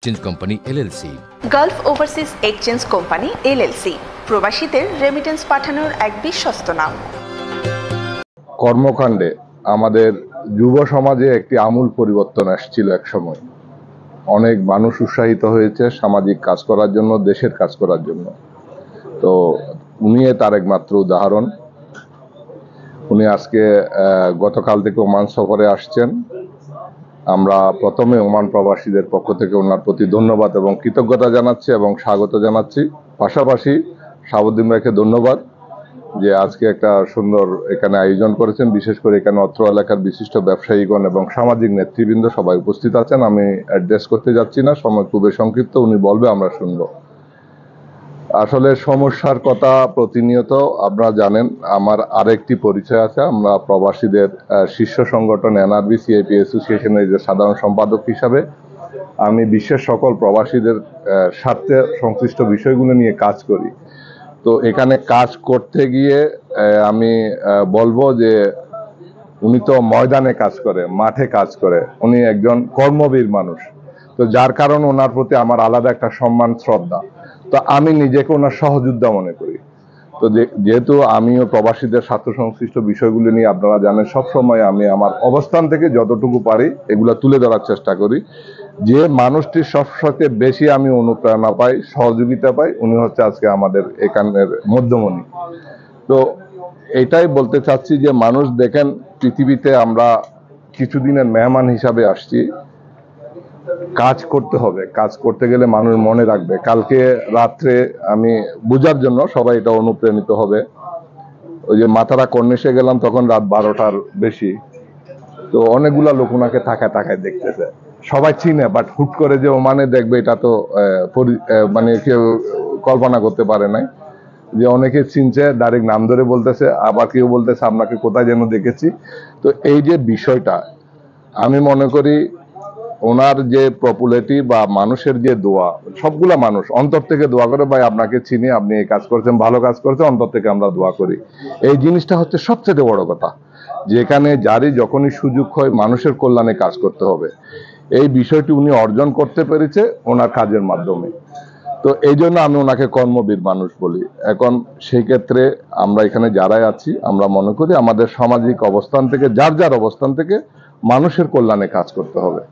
Exchange company LLC, Gulf overseas exchange company LLC, প্রবাসীদের remittance পাঠানোর এক বিশ্বস্ত নাম। কর্মকাণ্ডে আমাদের যুব সমাজে একটি আমূল পরিবর্তন আসছিল এক সময়। অনেক মানুষ উৎসাহিত হয়েছে সামাজিক কাজ করার জন্য, দেশের কাজ করার জন্য। তো উনি তার একমাত্র উদাহরণ। উনি আজকে গতকাল থেকে ওমান সফরে আসছেন। আমরা প্রথমে ওমান প্রবাসীদের পক্ষ থেকে ওনার প্রতি ধন্যবাদ এবং কৃতজ্ঞতা জানাচ্ছি এবং স্বাগত জানাচ্ছি। পাশাপাশি শাহাবুদ্দিন ভাইকে ধন্যবাদ যে আজকে একটা সুন্দর এখানে আয়োজন করেছেন। বিশেষ করে এখানে অত্র এলাকার বিশিষ্ট ব্যবসায়ীগণ এবং সামাজিক নেতৃবৃন্দ সবাই উপস্থিত আছেন। আমি অ্যাড্রেস করতে যাচ্ছি না, সময় খুবই সংক্ষিপ্ত, উনি বলবে আমরা শুনবো। আসলে সমস্যার কথা প্রতিনিয়ত আপনারা জানেন। আমার আরেকটি পরিচয় আছে, আমরা প্রবাসীদের শীর্ষ সংগঠন এনআরবি সিআইপি অ্যাসোসিয়েশনের যে সাধারণ সম্পাদক হিসাবে আমি বিশ্বের সকল প্রবাসীদের স্বার্থে সংশ্লিষ্ট বিষয়গুলো নিয়ে কাজ করি। তো এখানে কাজ করতে গিয়ে আমি বলবো যে উনি তো ময়দানে কাজ করে, মাঠে কাজ করে, উনি একজন কর্মবীর মানুষ। তো যার কারণে ওনার প্রতি আমার আলাদা একটা সম্মান, শ্রদ্ধা। তো আমি নিজেকে ওনার সহযোদ্ধা মনে করি। তো যেহেতু আমিও প্রবাসীদের স্বার্থ সংশ্লিষ্ট বিষয়গুলো নিয়ে আপনারা জানেন সবসময় আমি আমার অবস্থান থেকে যতটুকু পারি এগুলো তুলে ধরার চেষ্টা করি। যে মানুষটির সবসাথে বেশি আমি অনুপ্রেরণা পাই, সহযোগিতা পাই, উনি হচ্ছে আজকে আমাদের এখানের মধ্যমণি। তো এটাই বলতে চাচ্ছি যে মানুষ দেখেন, পৃথিবীতে আমরা কিছুদিনের মেহমান হিসাবে আসছি। কাজ করতে হবে, কাজ করতে গেলে মানুষ মনে রাখবে। কালকে রাত্রে আমি বোঝার জন্য সবাই এটা অনুপ্রাণিত হবে। ওই যে মাথারা কর্নিশে গেলাম তখন রাত 12টার বেশি। তো অনেকগুলা লোক ওনাকে তাকায় তাকায় দেখতেছে, সবাই চিনে, বাট হুট করে যে ওমানে দেখবে এটা তো মানে কেউ কল্পনা করতে পারে নাই। যে অনেকে চিনছে, ডাইরেক্ট নাম ধরে বলতেছে, আবার কেউ বলতেছে আপনাকে কোথায় যেন দেখেছি। তো এই যে বিষয়টা, আমি মনে করি ওনার যে পপুলারিটি বা মানুষের যে দোয়া, সবগুলা মানুষ অন্তর থেকে দোয়া করে, ভাই আপনাকে চিনি, আপনি এই কাজ করছেন, ভালো কাজ করছেন, অন্তর থেকে আমরা দোয়া করি। এই জিনিসটা হচ্ছে সবচেয়ে বড় কথা। যেখানে যারই যখনই সুযোগ হয় মানুষের কল্যাণে কাজ করতে হবে, এই বিষয়টি উনি অর্জন করতে পেরেছে ওনার কাজের মাধ্যমে। তো এই জন্য আমি ওনাকে কর্মবীর মানুষ বলি। এখন সেই ক্ষেত্রে আমরা এখানে যারাই আছি, আমরা মনে করি আমাদের সামাজিক অবস্থান থেকে, যার যার অবস্থান থেকে মানুষের কল্যাণে কাজ করতে হবে।